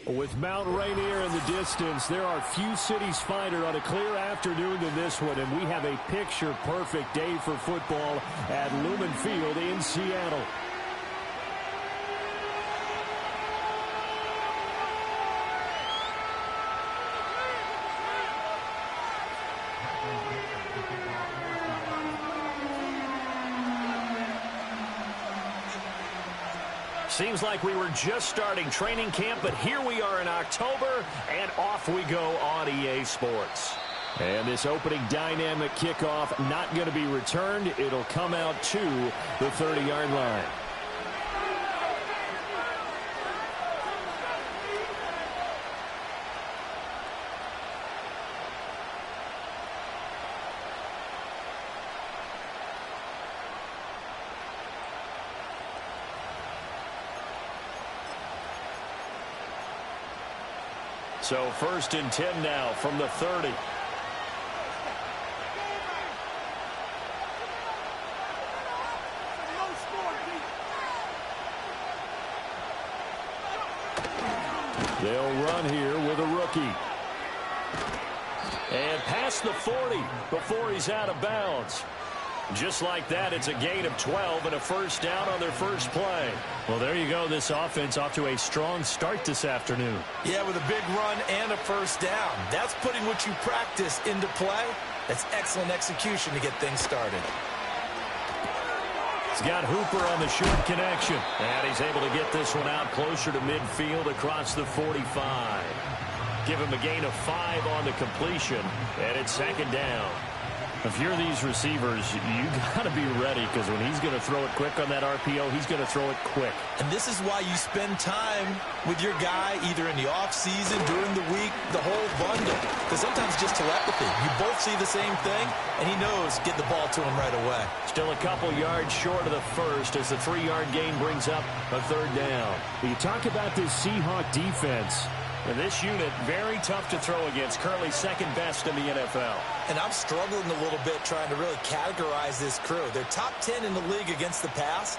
With Mount Rainier in the distance, there are few cities finer on a clear afternoon than this one, and we have a picture-perfect day for football at Lumen Field in Seattle. Seems like we were just starting training camp, but here we are in October, and off we go on EA Sports. And this opening dynamic kickoff not going to be returned. It'll come out to the 30-yard line. So 1st and 10 now from the 30. They'll run here with a rookie. And past the 40 before he's out of bounds. Just like that, it's a gain of 12 and a first down on their first play. Well, there you go. This offense off to a strong start this afternoon. Yeah, with a big run and a first down. That's putting what you practice into play. That's excellent execution to get things started. He's got Hooper on the short connection. And he's able to get this one out closer to midfield across the 45. Give him a gain of 5 on the completion. And it's 2nd down. If you're these receivers, you got to be ready, because when he's going to throw it quick on that RPO, he's going to throw it quick. And this is why you spend time with your guy either in the offseason, during the week, the whole bundle. Because sometimes just telepathy. You both see the same thing, and he knows get the ball to him right away. Still a couple yards short of the first as the 3-yard gain brings up a 3rd down. You talk about this Seahawk defense. And this unit, very tough to throw against, currently 2nd best in the NFL. And I'm struggling a little bit trying to really categorize this crew. They're top 10 in the league against the pass,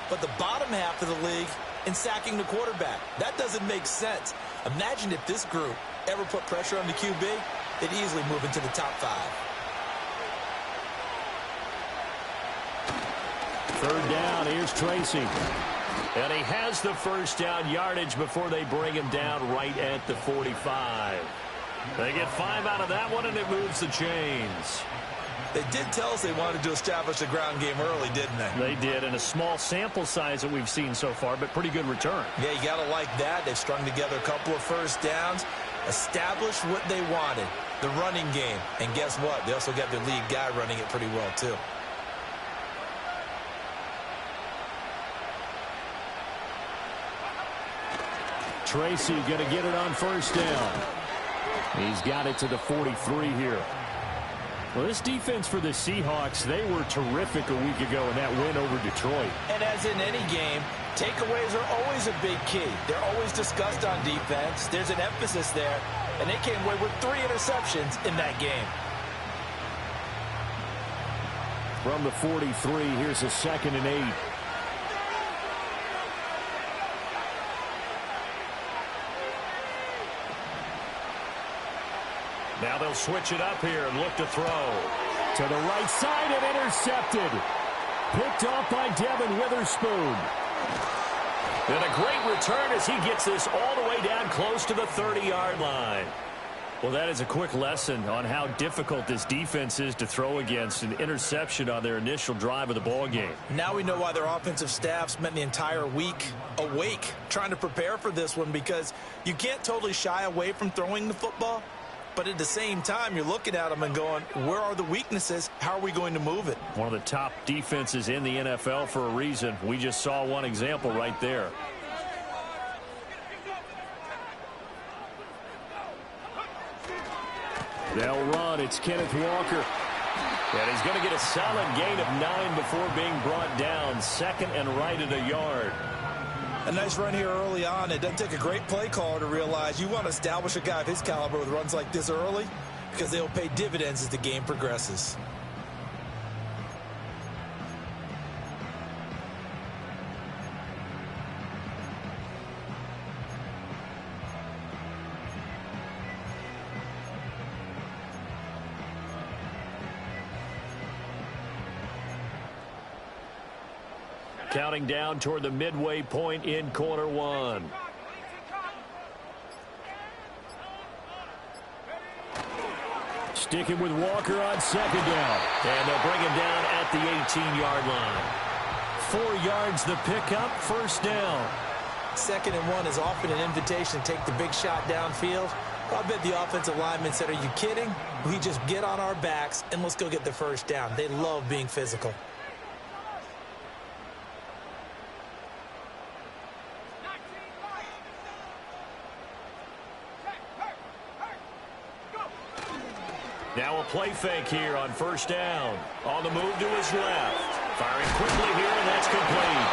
but the bottom half of the league in sacking the quarterback. That doesn't make sense. Imagine if this group ever put pressure on the QB, they'd easily move into the top 5. 3rd down, here's Tracy. And he has the first down yardage before they bring him down right at the 45. They get 5 out of that one, and it moves the chains. They did tell us they wanted to establish the ground game early, didn't they? They did, in a small sample size that we've seen so far, but pretty good return. Yeah, you got to like that. They've strung together a couple of first downs, established what they wanted, the running game. And guess what? They also got their lead guy running it pretty well, too. Tracy going to get it on first down. He's got it to the 43 here. Well, this defense for the Seahawks, they were terrific a week ago in that win over Detroit. And as in any game, takeaways are always a big key. They're always discussed on defense. There's an emphasis there, and they came away with 3 interceptions in that game. From the 43, here's a 2nd and 8. Now they'll switch it up here and look to throw. To the right side and intercepted. Picked off by Devin Witherspoon. And a great return as he gets this all the way down close to the 30-yard line. Well, that is a quick lesson on how difficult this defense is to throw against. An interception on their initial drive of the ball game. Now we know why their offensive staff spent the entire week awake trying to prepare for this one, because you can't totally shy away from throwing the football. But at the same time, you're looking at them and going, where are the weaknesses? How are we going to move it? One of the top defenses in the NFL for a reason. We just saw one example right there. They'll run. It's Kenneth Walker. And he's going to get a solid gain of 9 before being brought down. 2nd and right at a yard. A nice run here early on. It doesn't take a great play caller to realize you want to establish a guy of his caliber with runs like this early, because they'll pay dividends as the game progresses. Counting down toward the midway point in quarter one. Sticking with Walker on second down. And they'll bring him down at the 18-yard line. 4 yards the pickup, first down. 2nd and 1 is often an invitation to take the big shot downfield. I bet the offensive lineman said, are you kidding? We just get on our backs and let's go get the first down. They love being physical. Now a play fake here on first down. On the move to his left. Firing quickly here, and that's complete.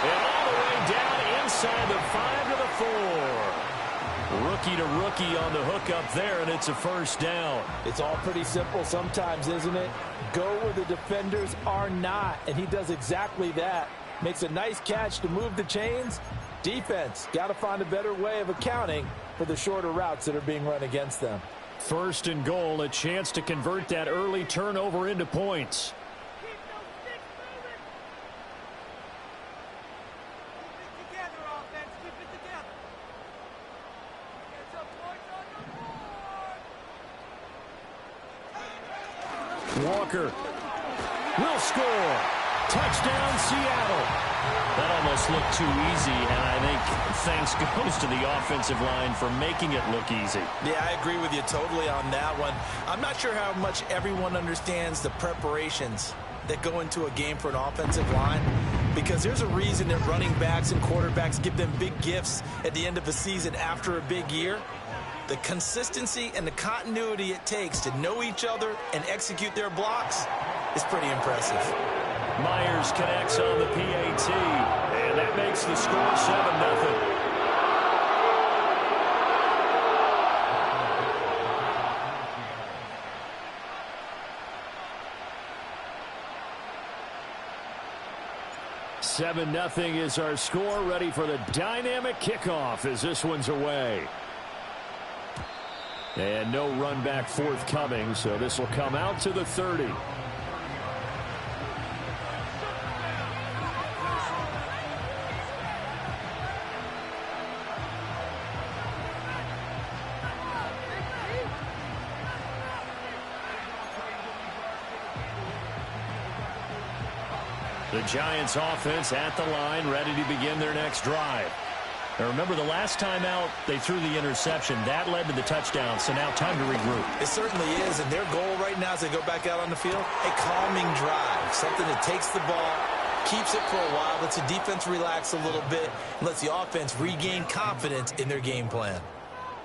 And all the way down inside the 5 to the 4. Rookie to rookie on the hook up there, and it's a first down. It's all pretty simple sometimes, isn't it? Go where the defenders are not, and he does exactly that. Makes a nice catch to move the chains. Defense, got to find a better way of accounting for the shorter routes that are being run against them. First and goal, a chance to convert that early turnover into points. Walker will score. Touchdown, Seattle. That almost looked too easy, and I think thanks goes to the offensive line for making it look easy. Yeah, I agree with you totally on that one. I'm not sure how much everyone understands the preparations that go into a game for an offensive line, because there's a reason that running backs and quarterbacks give them big gifts at the end of a season after a big year. The consistency and the continuity it takes to know each other and execute their blocks is pretty impressive. Myers connects on the PAT, and that makes the score 7-0. Seven nothing is our score, ready for the dynamic kickoff as this one's away. And no run back forthcoming, so this will come out to the 30. The Giants offense at the line, ready to begin their next drive. Now remember, the last time out, they threw the interception. That led to the touchdown, so now time to regroup. It certainly is, and their goal right now as they go back out on the field, a calming drive, something that takes the ball, keeps it for a while, lets the defense relax a little bit, and lets the offense regain confidence in their game plan.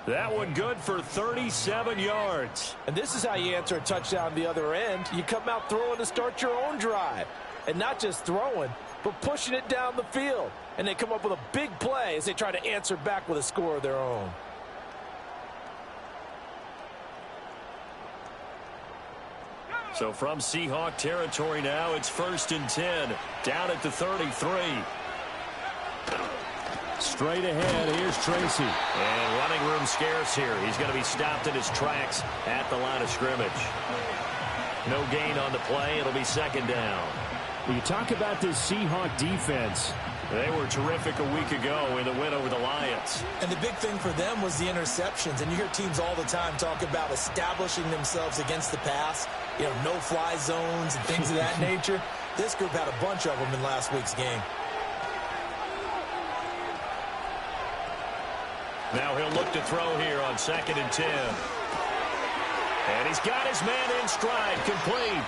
That one good for 37 yards. And this is how you answer a touchdown the other end. You come out throwing to start your own drive. And not just throwing, but pushing it down the field. And they come up with a big play as they try to answer back with a score of their own. So from Seahawk territory now, it's 1st and 10. Down at the 33. Straight ahead, here's Tracy. And running room scarce here. He's going to be stopped in his tracks at the line of scrimmage. No gain on the play. It'll be 2nd down. You talk about this Seahawk defense. They were terrific a week ago in the win over the Lions. And the big thing for them was the interceptions. And you hear teams all the time talk about establishing themselves against the pass. You know, no-fly zones and things of that nature. This group had a bunch of them in last week's game. Now he'll look to throw here on 2nd and 10. And he's got his man in stride, complete.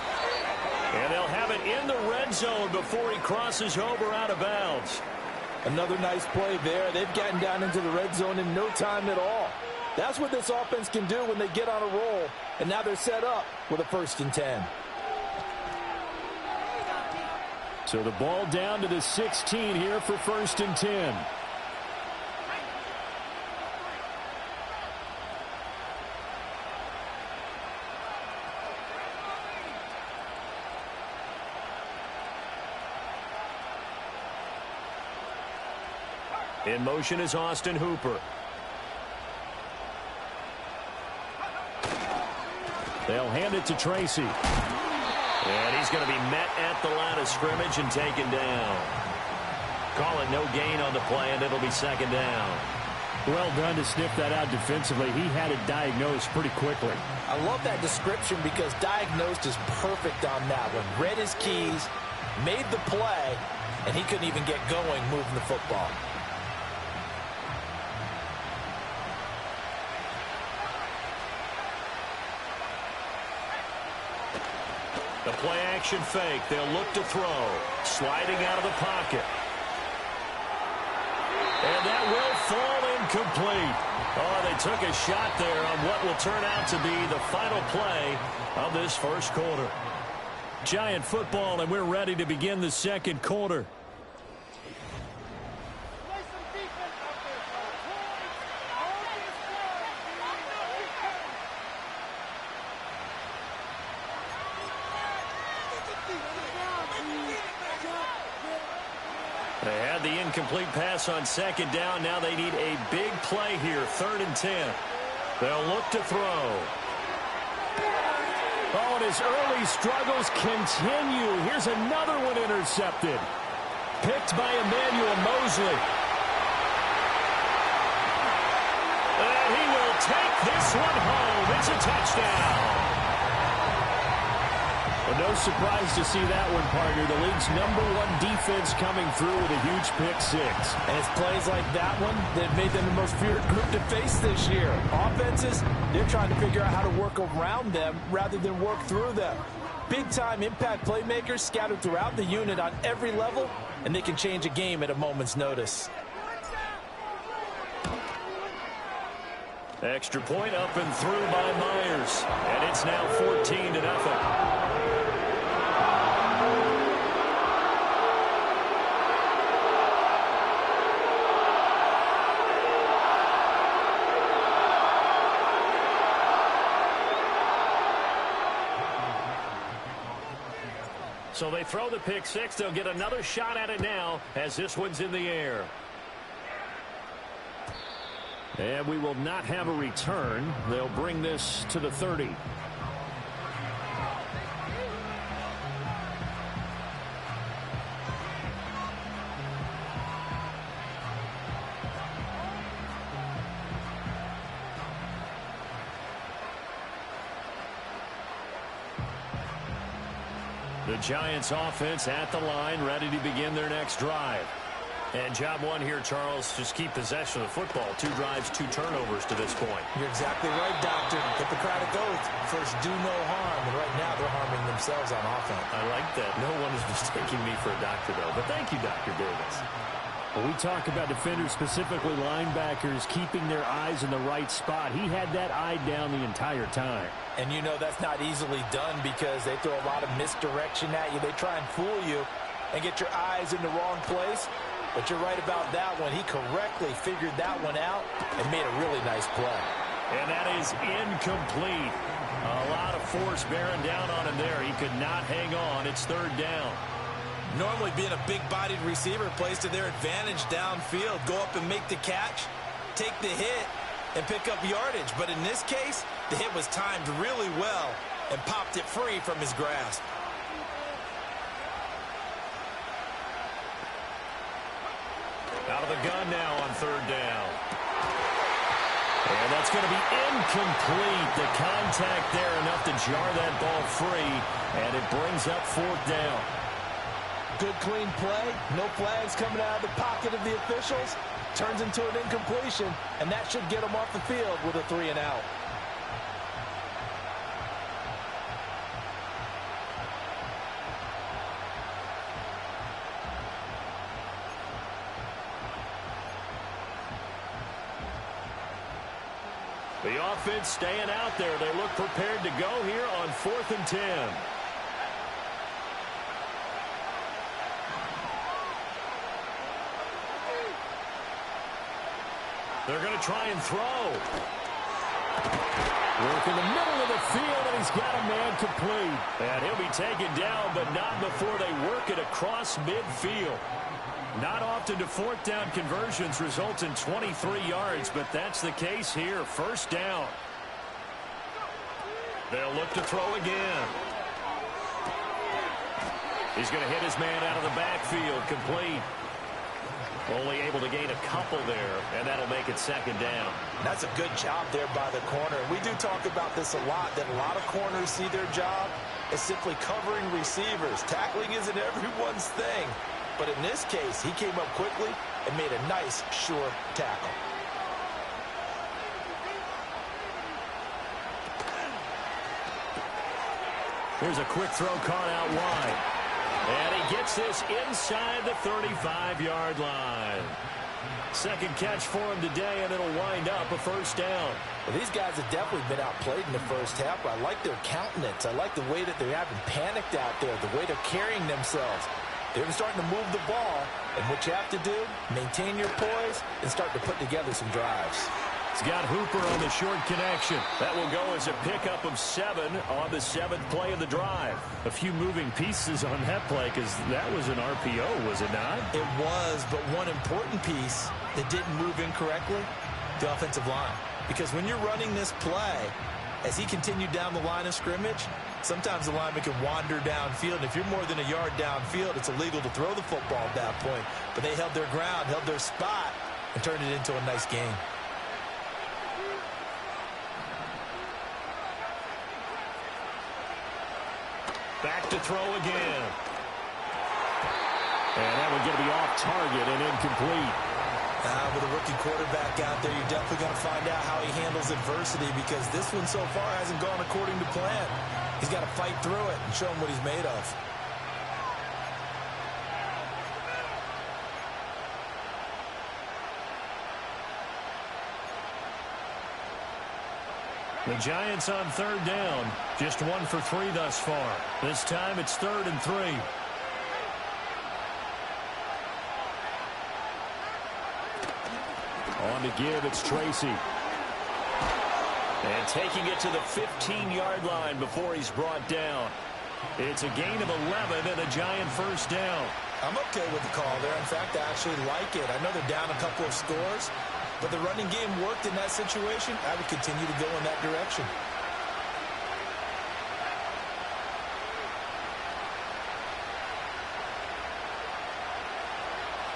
And they'll have it in the red zone before he crosses over out of bounds. Another nice play there. They've gotten down into the red zone in no time at all. That's what this offense can do when they get on a roll. And now they're set up with a 1st and 10. So the ball down to the 16 here for 1st and 10. In motion is Austin Hooper. They'll hand it to Tracy. And he's going to be met at the line of scrimmage and taken down. call it no gain on the play, and it'll be second down. Well done to sniff that out defensively. He had it diagnosed pretty quickly. I love that description because diagnosed is perfect on that one. Read his keys, made the play, and he couldn't even get going moving the football. The play action fake. They'll look to throw. Sliding out of the pocket. And that will fall incomplete. Oh, they took a shot there on what will turn out to be the final play of this first quarter. Giant football, and we're ready to begin the second quarter. They had the incomplete pass on second down. Now they need a big play here, 3rd and 10. They'll look to throw. Oh, and his early struggles continue. Here's another one intercepted. Picked by Emmanuel Mosley. And he will take this one home. It's a touchdown. Well, no surprise to see that one, partner. The league's #1 defense coming through with a huge pick six. And it's plays like that one that have made them the most feared group to face this year. Offenses, they're trying to figure out how to work around them rather than work through them. Big-time impact playmakers scattered throughout the unit on every level, and they can change a game at a moment's notice. Extra point up and through by Myers. And it's now 14-0. So they throw the pick six. They'll get another shot at it now as this one's in the air. And we will not have a return. They'll bring this to the 30. The Giants offense at the line, ready to begin their next drive. And job one here, Charles, just keep possession of the football. 2 drives, 2 turnovers to this point. You're exactly right, Doctor. Hippocratic oath. First, do no harm. And right now, they're harming themselves on offense. I like that. No one is mistaking me for a doctor, though. But thank you, Dr. Davis. When we talk about defenders, specifically linebackers, keeping their eyes in the right spot, he had that eye down the entire time. And you know that's not easily done because they throw a lot of misdirection at you. They try and fool you and get your eyes in the wrong place. But you're right about that one. He correctly figured that one out and made a really nice play. And that is incomplete. A lot of force bearing down on him there. He could not hang on. It's 3rd down. Normally being a big-bodied receiver plays to their advantage downfield. Go up and make the catch, take the hit, and pick up yardage. But in this case, the hit was timed really well and popped it free from his grasp. Out of the gun now on 3rd down. And that's going to be incomplete. The contact there enough to jar that ball free. And it brings up 4th down. Good, clean play. No flags coming out of the pocket of the officials. Turns into an incompletion. And that should get them off the field with a 3 and out. The offense staying out there. They look prepared to go here on 4th and 10. They're going to try and throw. Work in the middle of the field, and he's got a man complete. And he'll be taken down, but not before they work it across midfield. Not often do 4th down conversions result in 23 yards, but that's the case here. 1st down. They'll look to throw again. He's going to hit his man out of the backfield, complete. Only able to gain a couple there, and that'll make it second down. That's a good job there by the corner. We do talk about this a lot, that a lot of corners see their job as simply covering receivers. Tackling isn't everyone's thing. But in this case, he came up quickly and made a nice, sure tackle. Here's a quick throw caught out wide. And he gets this inside the 35-yard line. Second catch for him today, and it'll wind up a first down. Well, these guys have definitely been outplayed in the first half. I like their countenance. I like the way that they haven't panicked out there, the way they're carrying themselves. They're starting to move the ball, and what you have to do, maintain your poise and start to put together some drives. He's got Hooper on the short connection. That will go as a pickup of 7 on the 7th play of the drive. A few moving pieces on that play because that was an RPO, was it not? It was, but one important piece that didn't move incorrectly, the offensive line. Because when you're running this play, as he continued down the line of scrimmage, sometimes the lineman can wander downfield. And if you're more than a yard downfield, it's illegal to throw the football at that point. But they held their ground, held their spot, and turned it into a nice game. Back to throw again. And that one going to be off target and incomplete. With a rookie quarterback out there, you're definitely going to find out how he handles adversity because this one so far hasn't gone according to plan. He's got to fight through it and show him what he's made of. The Giants on third down. Just 1 for 3 thus far. This time it's 3rd and 3. On to give, it's Tracy. And taking it to the 15-yard line before he's brought down. It's a gain of 11 and a Giant first down. I'm okay with the call there. In fact, I actually like it. I know they're down a couple of scores, but the running game worked in that situation. I would continue to go in that direction.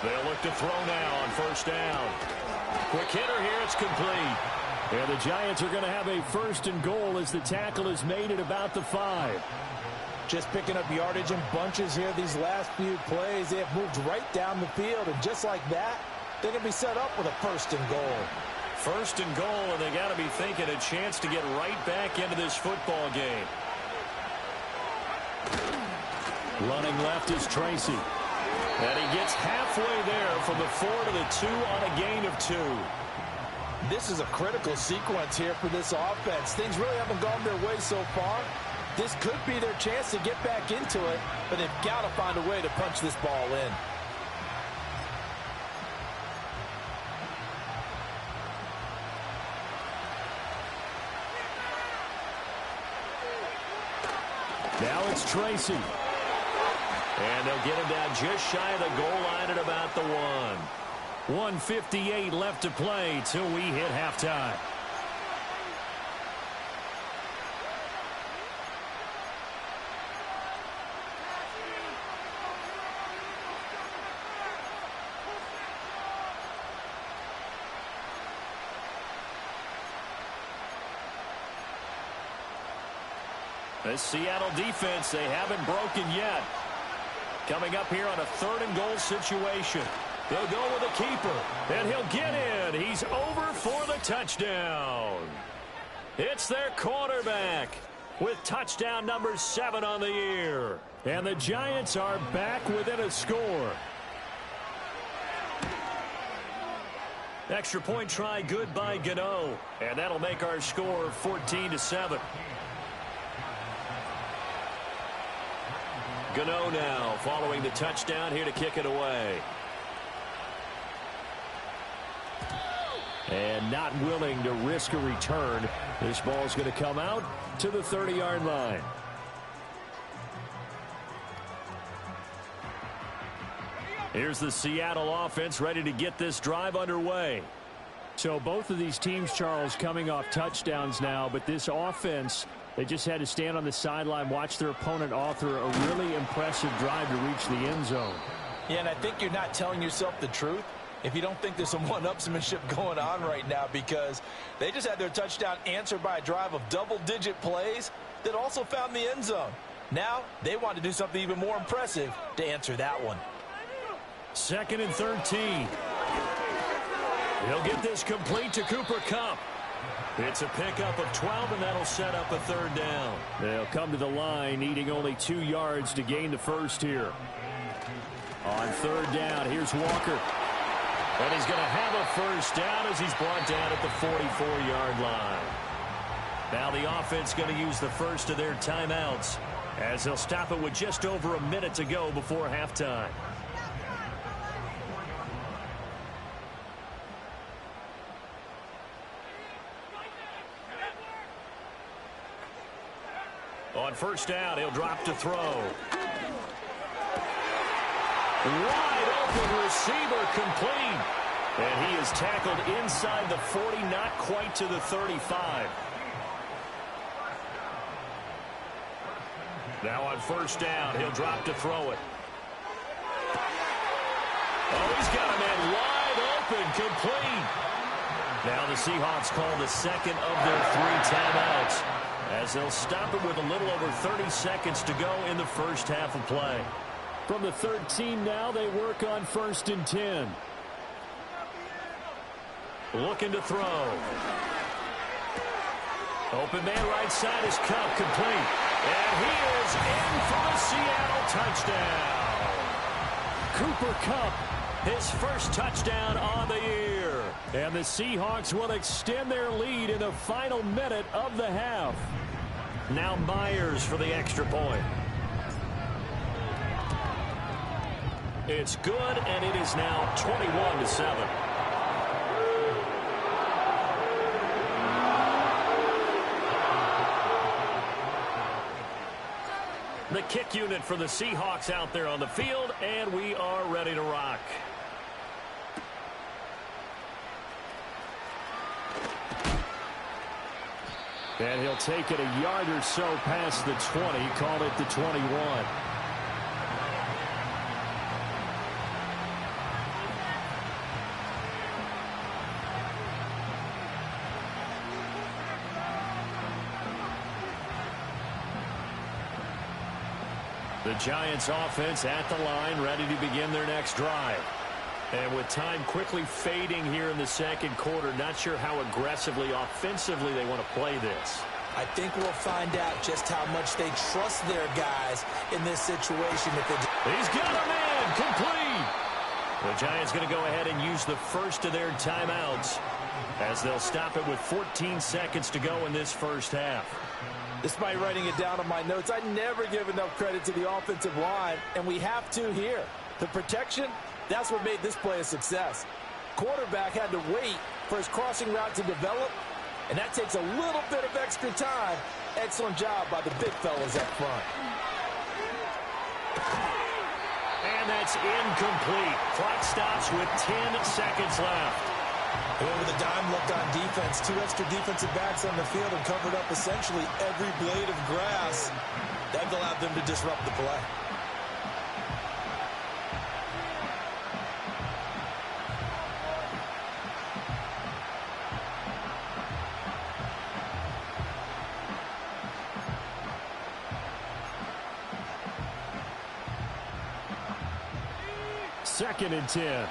They'll look to throw now on first down. Quick hitter here, it's complete. And the Giants are going to have a 1st and goal as the tackle is made at about the 5. Just picking up yardage in bunches here these last few plays. They have moved right down the field, and just like that, they're going to be set up with a 1st and goal. 1st and goal, and they got to be thinking a chance to get right back into this football game. Running left is Tracy. And he gets halfway there from the 4 to the 2 on a gain of 2. This is a critical sequence here for this offense. Things really haven't gone their way so far. This could be their chance to get back into it, but they've got to find a way to punch this ball in. Now it's Tracy. And they'll get him down just shy of the goal line at about the 1. 1:58 left to play till we hit halftime. This Seattle defense, they haven't broken yet. Coming up here on a 3rd and goal situation. They'll go with a keeper, and he'll get in. He's over for the touchdown. It's their quarterback with touchdown number 7 on the year. And the Giants are back within a score. Extra point try good by Gano, and that'll make our score 14-7. Gano now following the touchdown here to kick it away. And not willing to risk a return. This ball's going to come out to the 30-yard line. Here's the Seattle offense ready to get this drive underway. So both of these teams, Charles, coming off touchdowns now, but this offense, they just had to stand on the sideline, watch their opponent author a really impressive drive to reach the end zone. Yeah, and I think you're not telling yourself the truth if you don't think there's some one-upsmanship going on right now, because they just had their touchdown answered by a drive of double-digit plays that also found the end zone. Now they want to do something even more impressive to answer that one. 2nd and 13. He'll get this complete to Cooper Kupp. It's a pickup of 12, and that'll set up a 3rd down. They'll come to the line, needing only 2 yards to gain the first here. On 3rd down, here's Walker. And he's going to have a first down as he's brought down at the 44-yard line. Now the offense going to use the first of their timeouts as they'll stop it with just over a minute to go before halftime. On 1st down, he'll drop to throw. Wide open receiver, complete. And he is tackled inside the 40, not quite to the 35. Now on 1st down, he'll drop to throw it. Oh, he's got a man wide open, complete. Now the Seahawks call the 2nd of their 3 timeouts, as they'll stop it with a little over 30 seconds to go in the first half of play. From the 13 now, they work on 1st and 10. Looking to throw. Open man right side is Kupp, complete. And he is in for the Seattle touchdown. Cooper Kupp, his first touchdown on the year. And the Seahawks will extend their lead in the final minute of the half. Now Myers for the extra point. It's good, and it is now 21-7. The kick unit for the Seahawks out there on the field, and we are ready to rock. And he'll take it a yard or so past the 20, call it the 21. The Giants offense at the line, ready to begin their next drive. And with time quickly fading here in the 2nd quarter, not sure how aggressively, offensively they want to play this. I think we'll find out just how much they trust their guys in this situation. He's got a man, complete. The Giants going to go ahead and use the first of their timeouts as they'll stop it with 14 seconds to go in this first half. Despite writing it down on my notes, I never give enough credit to the offensive line, and we have to here. The protection, that's what made this play a success. Quarterback had to wait for his crossing route to develop, and that takes a little bit of extra time. Excellent job by the big fellas up front. And that's incomplete. Clock stops with 10 seconds left. With a dime look on defense, 2 extra defensive backs on the field and covered up essentially every blade of grass. That allowed them to disrupt the play. Second and 10.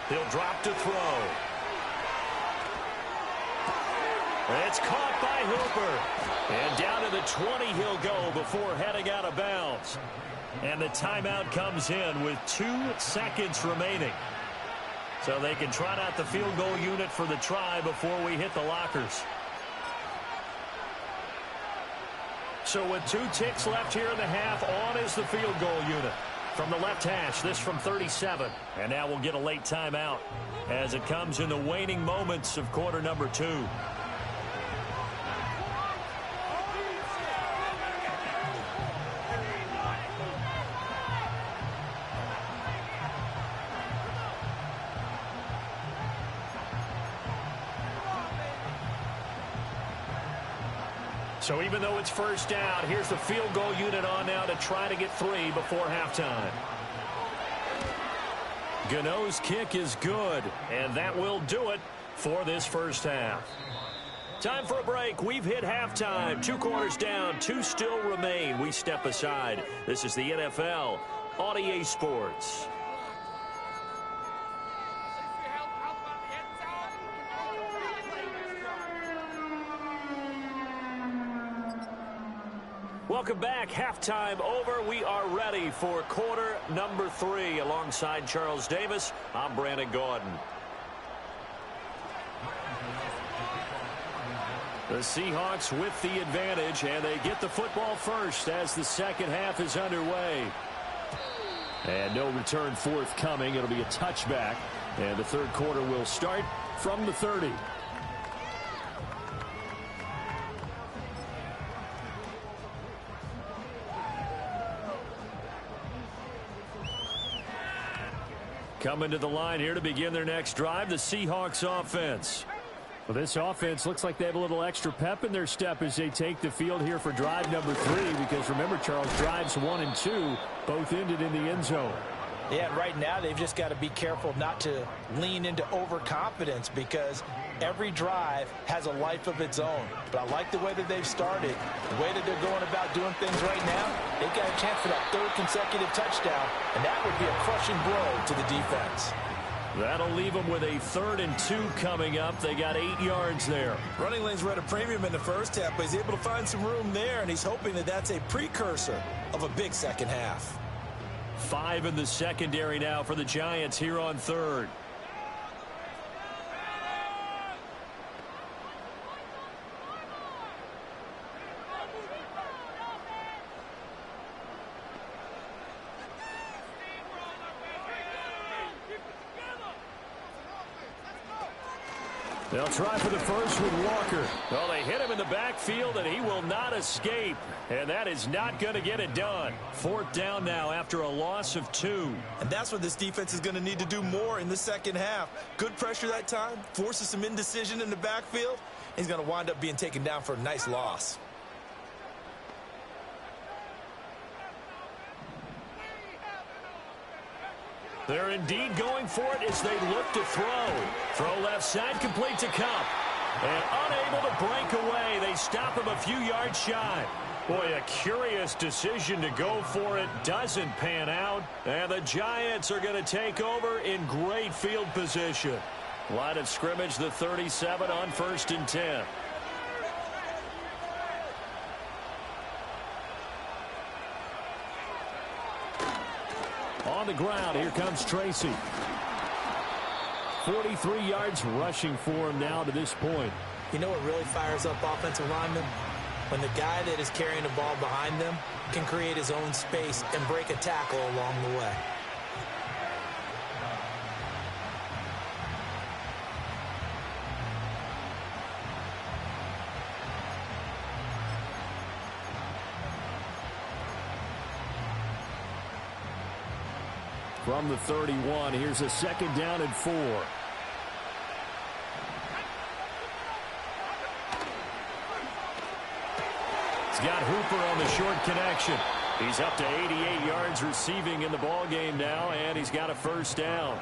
He'll drop to throw. It's caught by Hooper. And down to the 20 he'll go before heading out of bounds. And the timeout comes in with 2 seconds remaining. So they can trot out the field goal unit for the try before we hit the lockers. So with 2 ticks left here in the half, on is the field goal unit. From the left hash, this from 37. And now we'll get a late timeout as it comes in the waning moments of quarter number 2. So even though it's first down, here's the field goal unit on now to try to get 3 before halftime. Gano's kick is good, and that will do it for this first half. Time for a break. We've hit halftime. 2 quarters down, 2 still remain. We step aside. This is the NFL on EA Sports. Welcome back. Halftime over. We are ready for quarter number 3. Alongside Charles Davis, I'm Brandon Gaudin. The Seahawks with the advantage, and they get the football first as the second half is underway. And no return forthcoming. It'll be a touchback, and the third quarter will start from the 30. Coming to the line here to begin their next drive, the Seahawks offense. Well, this offense looks like they have a little extra pep in their step as they take the field here for drive number 3, because remember, Charles, drives 1 and 2 both ended in the end zone. Yeah, and right now they've just got to be careful not to lean into overconfidence, because every drive has a life of its own. But I like the way that they've started, the way that they're going about doing things right now. They've got a chance for that 3rd consecutive touchdown, and that would be a crushing blow to the defense. That'll leave them with a 3rd and 2 coming up. They got 8 yards there. Running lanes were at a premium in the first half, but he's able to find some room there, and he's hoping that that's a precursor of a big second half. 5 in the secondary now for the Giants here on 3rd. They'll try for the first with Walker. Well, they hit him in the backfield, and he will not escape. And that is not going to get it done. 4th down now after a loss of 2. And that's what this defense is going to need to do more in the second half. Good pressure that time, forces some indecision in the backfield. He's going to wind up being taken down for a nice loss. They're indeed going for it as they look to throw. Throw left side, complete to Kupp. And unable to break away. They stop him a few yards shy. Boy, a curious decision to go for it. Doesn't pan out. And the Giants are going to take over in great field position. Line of scrimmage, the 37 on 1st and 10. On the ground, here comes Tracy. 43 yards rushing for him now to this point. You know what really fires up offensive linemen? When the guy that is carrying the ball behind them can create his own space and break a tackle along the way. From the 31, here's a 2nd down and 4. He's got Hooper on the short connection. He's up to 88 yards receiving in the ballgame now, and he's got a 1st down.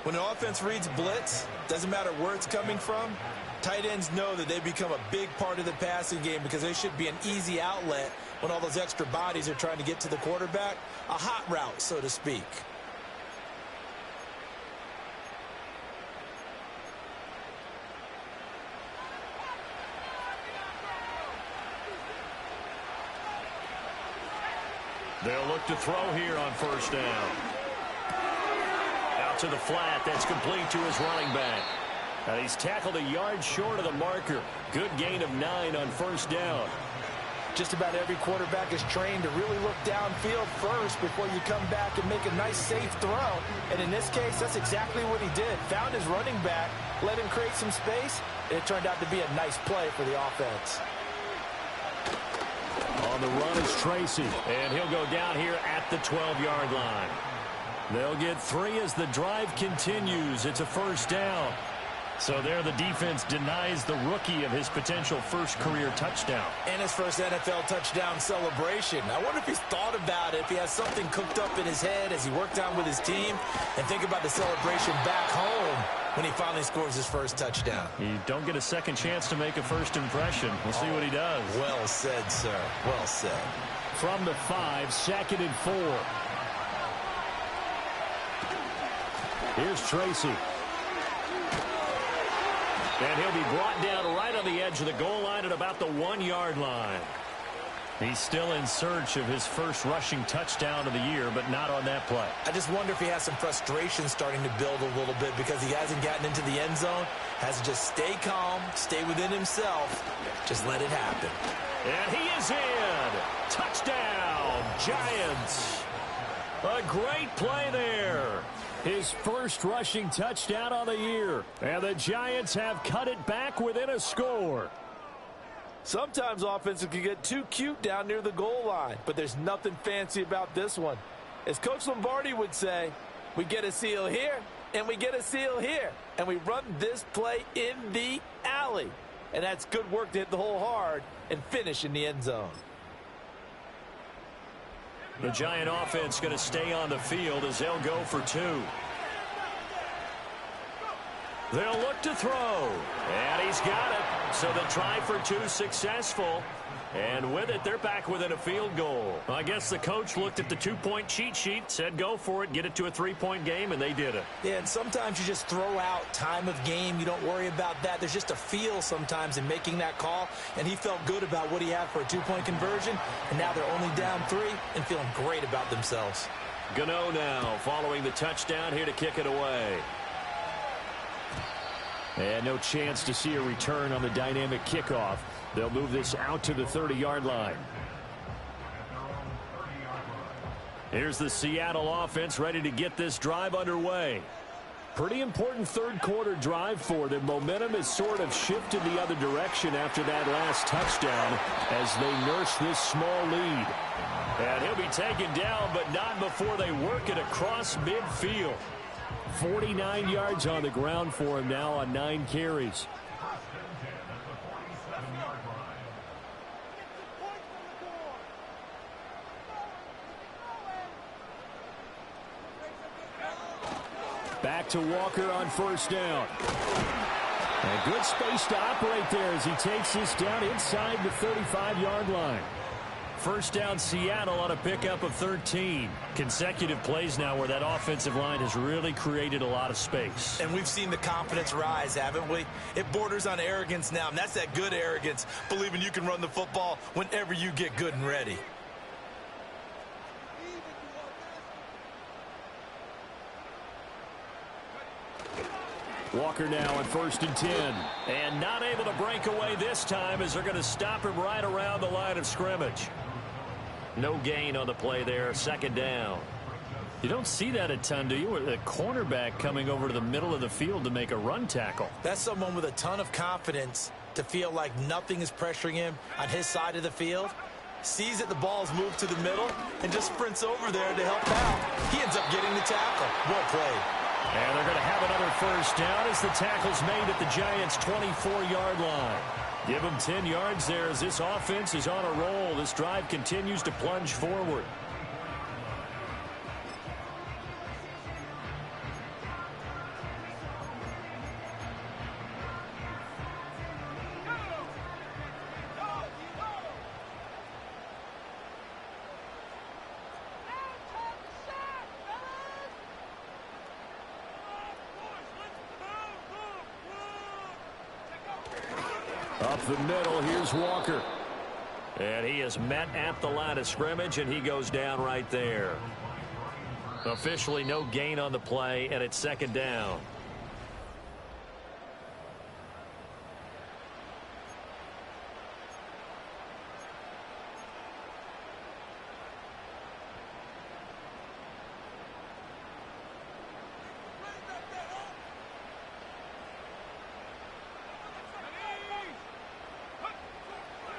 When an offense reads blitz, doesn't matter where it's coming from, tight ends know that they become a big part of the passing game, because they should be an easy outlet when all those extra bodies are trying to get to the quarterback. A hot route, so to speak. They'll look to throw here on 1st down. Out to the flat. That's complete to his running back. And he's tackled a yard short of the marker. Good gain of 9 on 1st down. Just about every quarterback is trained to really look downfield first before you come back and make a nice, safe throw. And in this case, that's exactly what he did. Found his running back, let him create some space, and it turned out to be a nice play for the offense. On the run is Tracy, and he'll go down here at the 12-yard line. They'll get 3 as the drive continues. It's a 1st down. So there the defense denies the rookie of his potential first career touchdown. And his first NFL touchdown celebration. I wonder if he's thought about it, if he has something cooked up in his head as he worked out with his team. And think about the celebration back home when he finally scores his first touchdown. You don't get a second chance to make a first impression. We'll see what he does. Well said, sir. Well said. From the 5, 2nd and 4. Here's Tracy. And he'll be brought down right on the edge of the goal line at about the 1-yard line. He's still in search of his first rushing touchdown of the year, but not on that play. I just wonder if he has some frustration starting to build a little bit because he hasn't gotten into the end zone. Has to just stay calm, stay within himself, just let it happen. And he is in. Touchdown, Giants. A great play there. His first rushing touchdown on the year. And the Giants have cut it back within a score. Sometimes offenses can get too cute down near the goal line, but there's nothing fancy about this one. As Coach Lombardi would say, we get a seal here, and we get a seal here, and we run this play in the alley. And that's good work to hit the hole hard and finish in the end zone. The Giant offense going to stay on the field as they'll go for 2. They'll look to throw. And he's got it. So the try for 2 successful. And with it, they're back within a field goal. I guess the coach looked at the 2-point cheat sheet, said go for it, get it to a 3-point game, and they did it. Yeah, and sometimes you just throw out time of game. You don't worry about that. There's just a feel sometimes in making that call, and he felt good about what he had for a 2-point conversion, and now they're only down 3 and feeling great about themselves. Gano now following the touchdown here to kick it away. And no chance to see a return on the dynamic kickoff. They'll move this out to the 30-yard line. Here's the Seattle offense ready to get this drive underway. Pretty important third-quarter drive for them. Momentum has sort of shifted the other direction after that last touchdown as they nurse this small lead. And he'll be taken down, but not before they work it across midfield. 49 yards on the ground for him now on 9 carries. Back to Walker on first down. A good space to operate there as he takes this down inside the 35-yard line. First down Seattle on a pickup of 13. Consecutive plays now where that offensive line has really created a lot of space. And we've seen the confidence rise, haven't we? It borders on arrogance now, and that's that good arrogance, believing you can run the football whenever you get good and ready. Walker now on 1st and 10. And not able to break away this time as they're going to stop him right around the line of scrimmage. No gain on the play there, 2nd down. You don't see that a ton, do you? With a cornerback coming over to the middle of the field to make a run tackle. That's someone with a ton of confidence to feel like nothing is pressuring him on his side of the field. Sees that the ball's moved to the middle and just sprints over there to help out. He ends up getting the tackle. Well played. And they're going to have another first down as the tackle's made at the Giants' 24-yard line. Give them 10 yards there as this offense is on a roll. This drive continues to plunge forward. Up the middle, here's Walker. And he is met at the line of scrimmage, and he goes down right there. Officially no gain on the play, and it's 2nd down.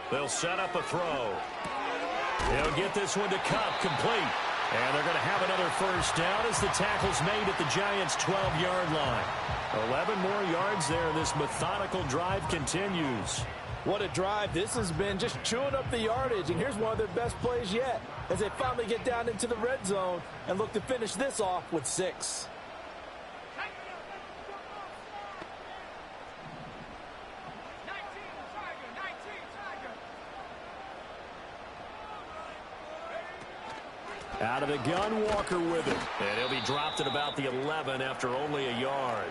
They'll set up a throw. They'll get this one to Cup, complete. And they're going to have another first down as the tackle's made at the Giants' 12-yard line. 11 more yards there. This methodical drive continues. What a drive this has been, just chewing up the yardage. And here's one of their best plays yet as they finally get down into the red zone and look to finish this off with 6. Out of the gun, Walker with it. And he'll be dropped at about the 11 after only a yard.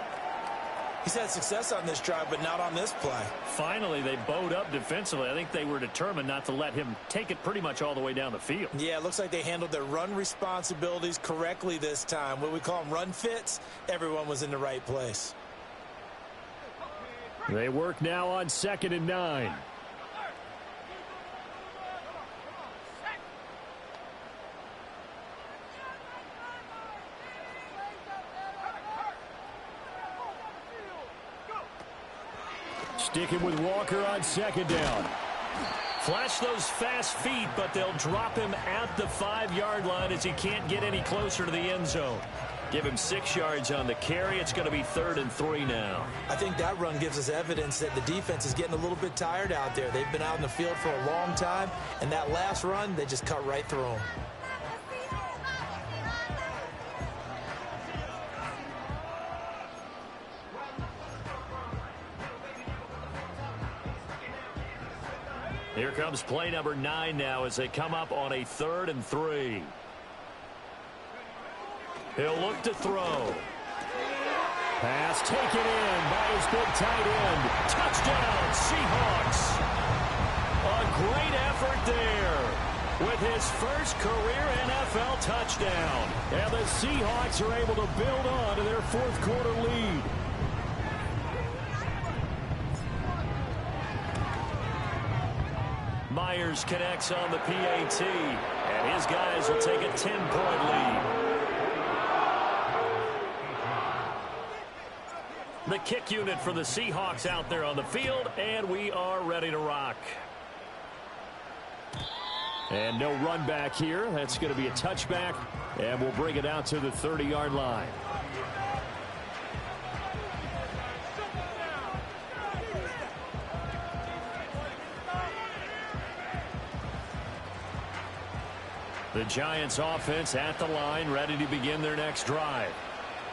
He's had success on this drive, but not on this play. Finally, they bowed up defensively. I think they were determined not to let him take it pretty much all the way down the field. Yeah, it looks like they handled their run responsibilities correctly this time. What we call them run fits, everyone was in the right place. They work now on 2nd and 9. Sticking with Walker on 2nd down. Flash those fast feet, but they'll drop him at the 5-yard line as he can't get any closer to the end zone. Give him 6 yards on the carry. It's going to be 3rd and 3 now. I think that run gives us evidence that the defense is getting a little bit tired out there. They've been out in the field for a long time, and that last run, they just cut right through them. Here comes play number 9 now as they come up on a 3rd and 3. He'll look to throw. Pass taken in by his big tight end. Touchdown, Seahawks. A great effort there with his first career NFL touchdown. And the Seahawks are able to build on to their 4th quarter lead. Myers connects on the PAT, and his guys will take a 10-point lead. The kick unit for the Seahawks out there on the field, and we are ready to rock. And no run back here. That's going to be a touchback, and we'll bring it out to the 30-yard line. The Giants offense at the line, ready to begin their next drive.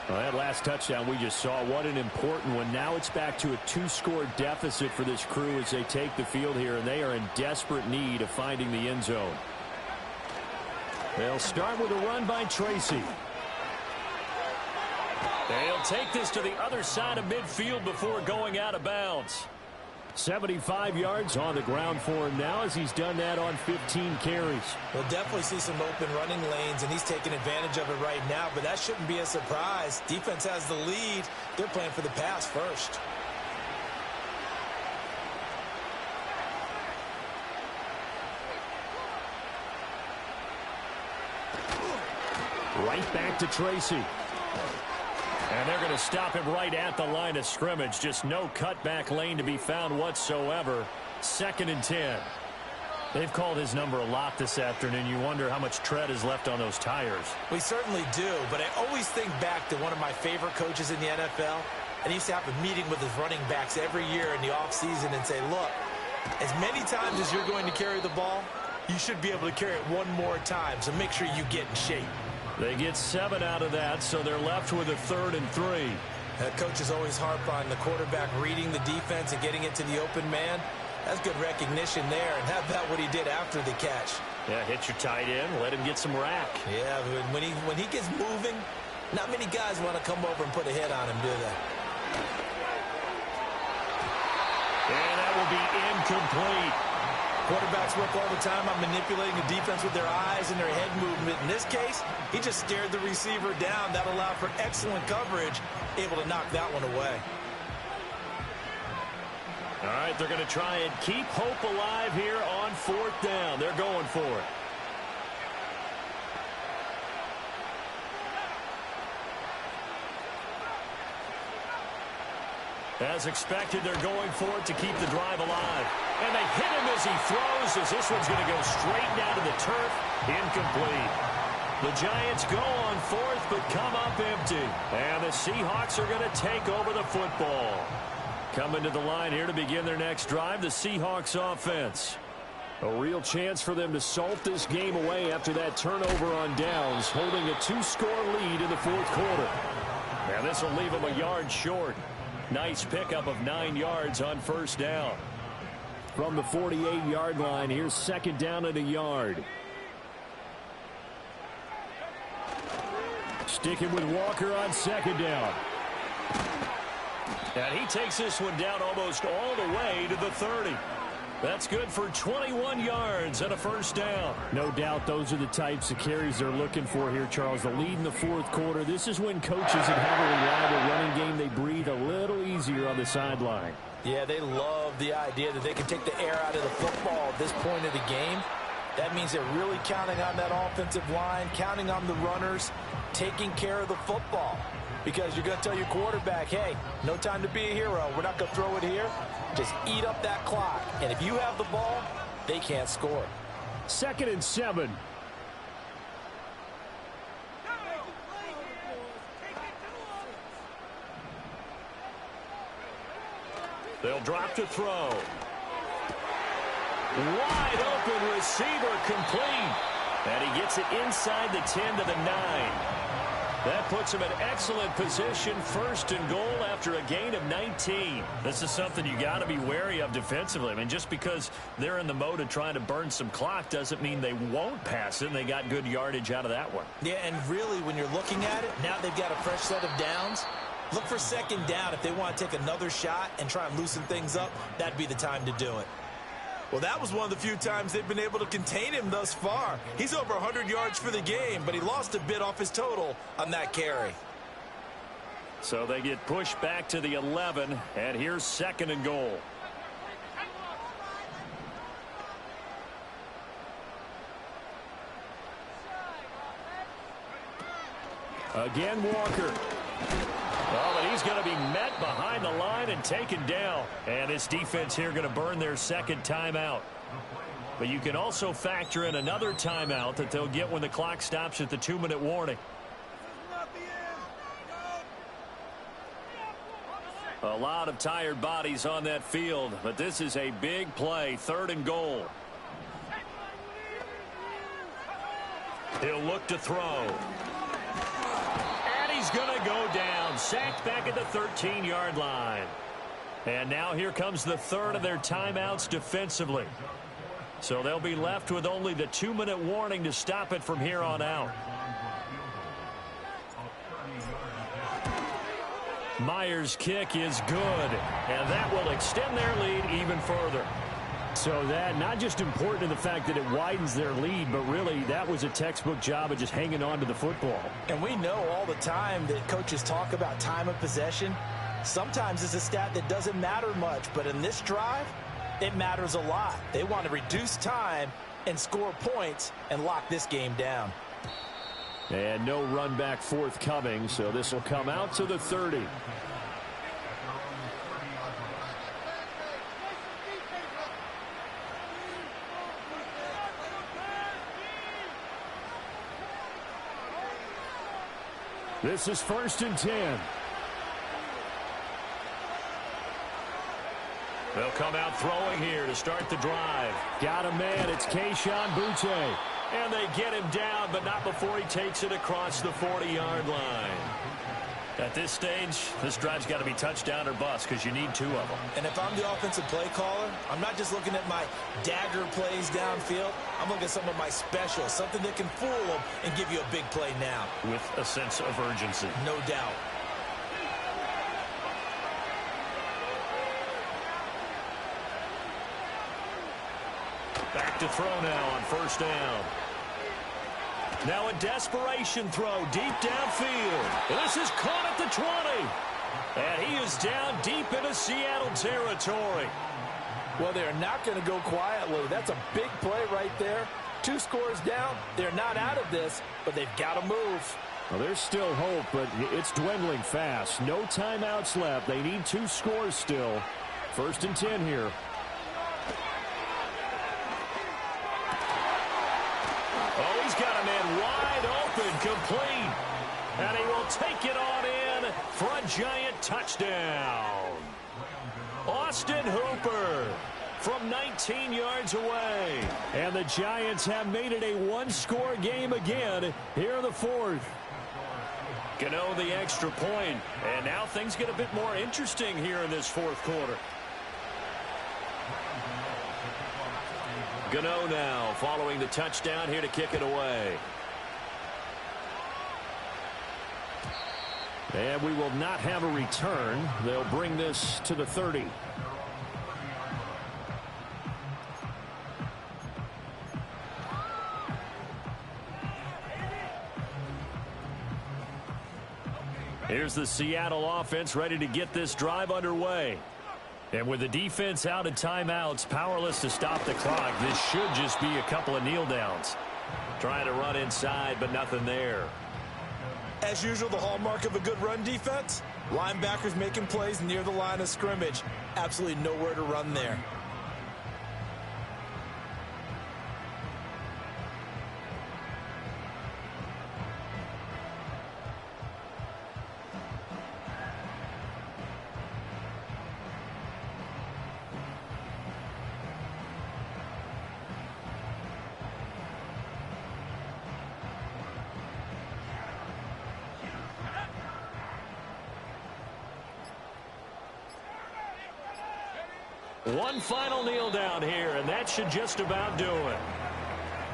Well, that last touchdown we just saw, what an important one. Now it's back to a 2-score deficit for this crew as they take the field here, and they are in desperate need of finding the end zone. They'll start with a run by Tracy. They'll take this to the other side of midfield before going out of bounds. 75 yards on the ground for him now as he's done that on 15 carries. We'll definitely see some open running lanes, and he's taking advantage of it right now, but that shouldn't be a surprise. Defense has the lead. They're playing for the pass first. Right back to Tracy. And they're going to stop him right at the line of scrimmage. Just no cutback lane to be found whatsoever. 2nd and 10. They've called his number a lot this afternoon. You wonder how much tread is left on those tires. We certainly do, but I always think back to one of my favorite coaches in the NFL. And he used to have a meeting with his running backs every year in the offseason and say, look, as many times as you're going to carry the ball, you should be able to carry it one more time. So make sure you get in shape. They get 7 out of that, so they're left with a 3rd and 3. Coaches always harp on the quarterback reading the defense and getting it to the open man. That's good recognition there, and how about what he did after the catch? Yeah, hit your tight end, let him get some rack. Yeah, when he gets moving, not many guys want to come over and put a hit on him, do they? And that will be incomplete. Quarterbacks work all the time on manipulating the defense with their eyes and their head movement. In this case, he just stared the receiver down. That allowed for excellent coverage, able to knock that one away. All right, they're going to try and keep hope alive here on 4th down. They're going for it. As expected, they're going for it to keep the drive alive. And they hit him as he throws, as this one's going to go straight down to the turf. Incomplete. The Giants go on fourth, but come up empty. And the Seahawks are going to take over the football. Coming to the line here to begin their next drive, the Seahawks offense. A real chance for them to salt this game away after that turnover on downs, holding a 2-score lead in the fourth quarter. And this will leave them a yard short. Nice pickup of 9 yards on first down. From the 48-yard line, here's second down and a yard. Sticking with Walker on second down. And he takes this one down almost all the way to the 30. That's good for 21 yards and a first down. No doubt those are the types of carries they're looking for here, Charles. The lead in the fourth quarter. This is when coaches that have a reliable running game, they breathe a little easier on the sideline. Yeah, they love the idea that they can take the air out of the football at this point of the game. That means they're really counting on that offensive line, counting on the runners, taking care of the football. Because you're going to tell your quarterback, hey, no time to be a hero. We're not going to throw it here. Just eat up that clock. And if you have the ball, they can't score. 2nd and 7. They'll drop to throw. Wide open receiver complete. And he gets it inside the 10 to the 9. That puts him in excellent position, 1st and goal after a gain of 19. This is something you got to be wary of defensively. I mean, just because they're in the mode of trying to burn some clock doesn't mean they won't pass it, and they got good yardage out of that one. Yeah, and really, when you're looking at it, now they've got a fresh set of downs. Look for second down. If they want to take another shot and try and loosen things up, that'd be the time to do it. Well, that was one of the few times they've been able to contain him thus far. He's over 100 yards for the game, but he lost a bit off his total on that carry. So they get pushed back to the 11, and here's 2nd and goal. Again, Walker. Oh, and he's going to be met behind the line and taken down. And this defense here going to burn their 2nd timeout. But you can also factor in another timeout that they'll get when the clock stops at the 2-minute warning. A lot of tired bodies on that field, but this is a big play, 3rd and goal. He'll look to throw. He's going to go down, sacked back at the 13-yard line. And now here comes the 3rd of their timeouts defensively. So they'll be left with only the 2-minute warning to stop it from here on out. Myers' kick is good, and that will extend their lead even further. So that not just important in the fact that it widens their lead, but really that was a textbook job of just hanging on to the football. And we know all the time that coaches talk about time of possession. Sometimes it's a stat that doesn't matter much, but in this drive, it matters a lot. They want to reduce time and score points and lock this game down. And no run back forthcoming, so this will come out to the 30. This is 1st and 10. They'll come out throwing here to start the drive. Got a man. It's Kayshon Boutte. And they get him down, but not before he takes it across the 40-yard line. At this stage, this drive's got to be touchdown or bust because you need 2 of them. And if I'm the offensive play caller, I'm not just looking at my dagger plays downfield. I'm looking at some of my specials, something that can fool them and give you a big play now. With a sense of urgency. No doubt. Back to throw now on 1st down. Now a desperation throw deep downfield. This is caught at the 20. And he is down deep into Seattle territory. Well, they're not going to go quietly. That's a big play right there. 2 scores down. They're not out of this, but they've got to move. Well, there's still hope, but it's dwindling fast. No timeouts left. They need 2 scores still. 1st and 10 here. Oh, he's got a man wide open, complete. And he will take it on in for a giant touchdown. Austin Hooper from 19 yards away. And the Giants have made it a one-score game again here in the fourth. Gano the extra point. And now things get a bit more interesting here in this fourth quarter. Gano now following the touchdown here to kick it away. And we will not have a return. They'll bring this to the 30. Here's the Seattle offense ready to get this drive underway. And with the defense out of timeouts, powerless to stop the clock, this should just be a couple of kneel downs. Trying to run inside, but nothing there. As usual, the hallmark of a good run defense, linebackers making plays near the line of scrimmage. Absolutely nowhere to run there. One final kneel down here, and that should just about do it.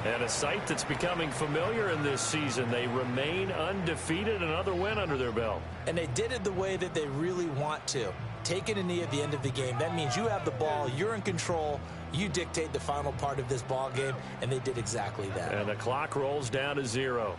And a sight that's becoming familiar in this season. They remain undefeated, another win under their belt. And they did it the way that they really want to. Taking a knee at the end of the game. That means you have the ball, you're in control, you dictate the final part of this ball game, and they did exactly that. And the clock rolls down to 0.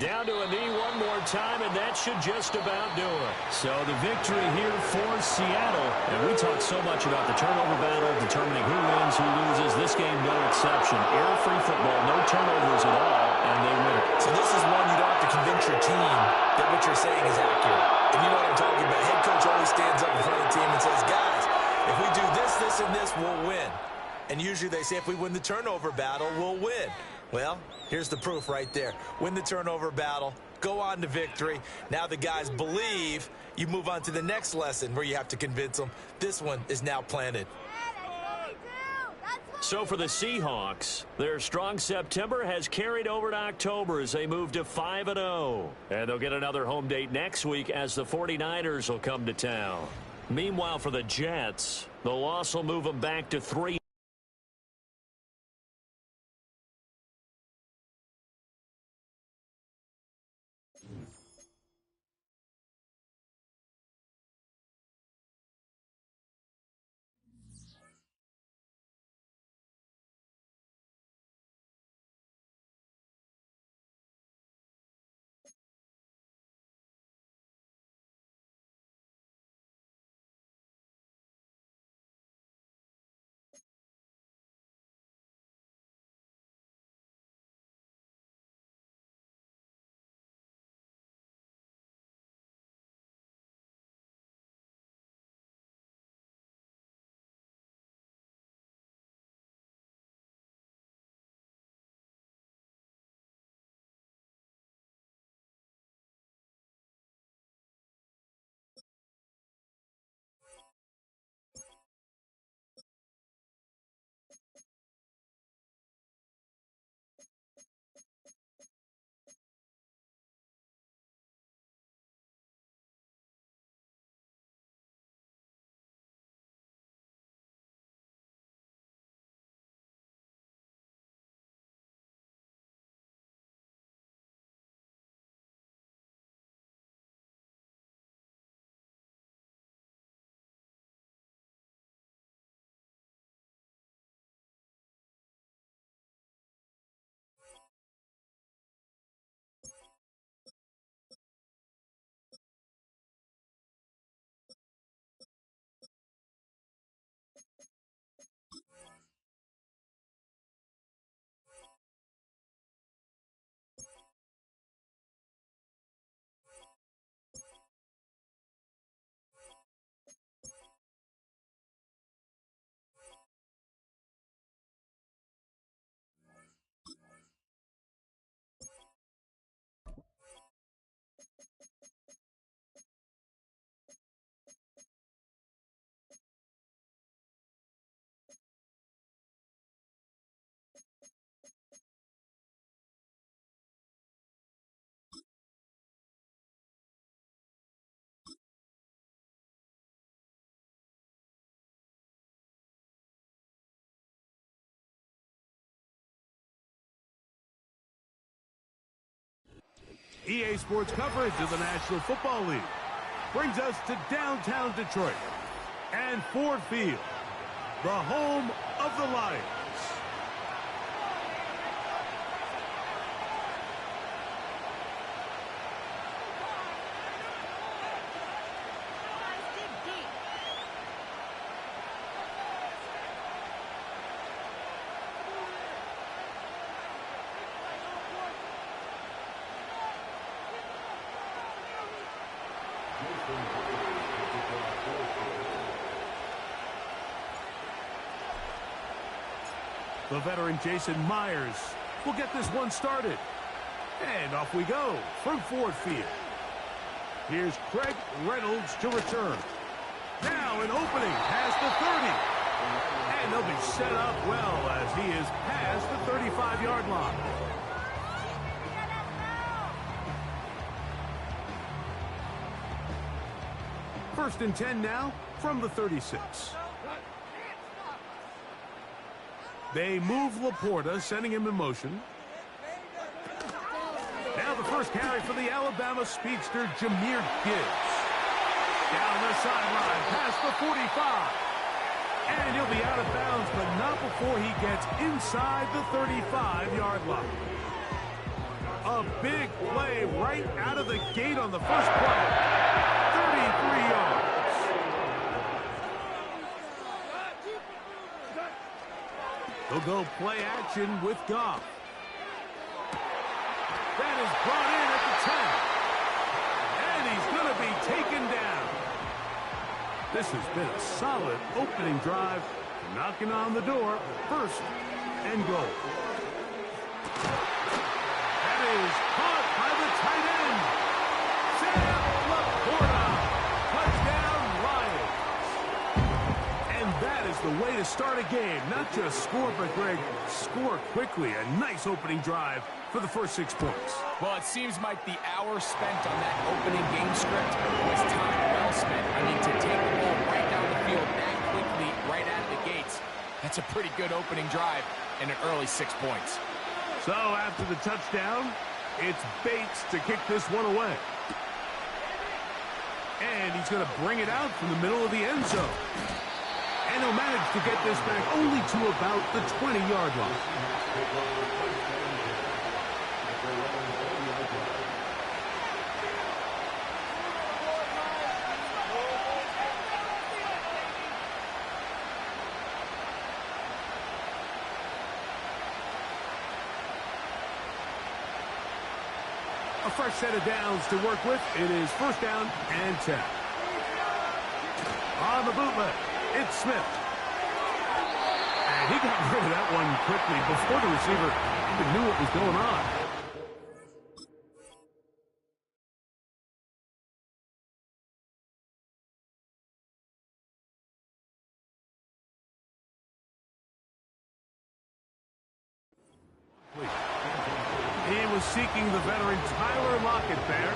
Down to a knee one more time, and that should just about do it. So the victory here for Seattle. And we talk so much about the turnover battle, determining who wins, who loses. This game, no exception. Error-free football, no turnovers at all, and they win it. So this is one you don't have to convince your team that what you're saying is accurate. And you know what I'm talking about. Head coach always stands up in front of the team and says, guys, if we do this, this, and this, we'll win. And usually they say if we win the turnover battle, we'll win. Well, here's the proof right there. Win the turnover battle, go on to victory. Now the guys believe. You move on to the next lesson where you have to convince them. This one is now planted. So for the Seahawks, their strong September has carried over to October as they move to 5-0. And they'll get another home date next week as the 49ers will come to town. Meanwhile, for the Jets, the loss will move them back to 3. EA Sports coverage of the National Football League brings us to downtown Detroit and Ford Field, the home of the Lions. The veteran Jason Myers will get this one started. And off we go from Ford Field. Here's Craig Reynolds to return. Now an opening past the 30. And they'll be set up well as he is past the 35-yard line. First and 10 now from the 36. They move Laporta, sending him in motion. Now the first carry for the Alabama speedster, Jahmyr Gibbs. Down the sideline, past the 45. And he'll be out of bounds, but not before he gets inside the 35-yard line. A big play right out of the gate on the first play. 33 yards. They'll go play action with Goff. That is brought in at the 10. And he's going to be taken down. This has been a solid opening drive. Knocking on the door. First and goal. That is caught by the tight end. Sam Laporta. Touchdown Lions. And that is the way to start a game. Not just score, but, Greg, score quickly. A nice opening drive for the first 6 points. Well, it seems like the hour spent on that opening game script was time well spent. I mean, to take the ball right down the field that quickly, right out of the gates, that's a pretty good opening drive and an early 6 points. So after the touchdown, it's Bates to kick this one away. And he's going to bring it out from the middle of the end zone. And he'll manage to get this back only to about the 20-yard line. A fresh set of downs to work with. It is first down and 10. On the bootleg, it's Smith. And he got rid of that one quickly before the receiver even knew what was going on. He was seeking the veteran Tyler Lockett there,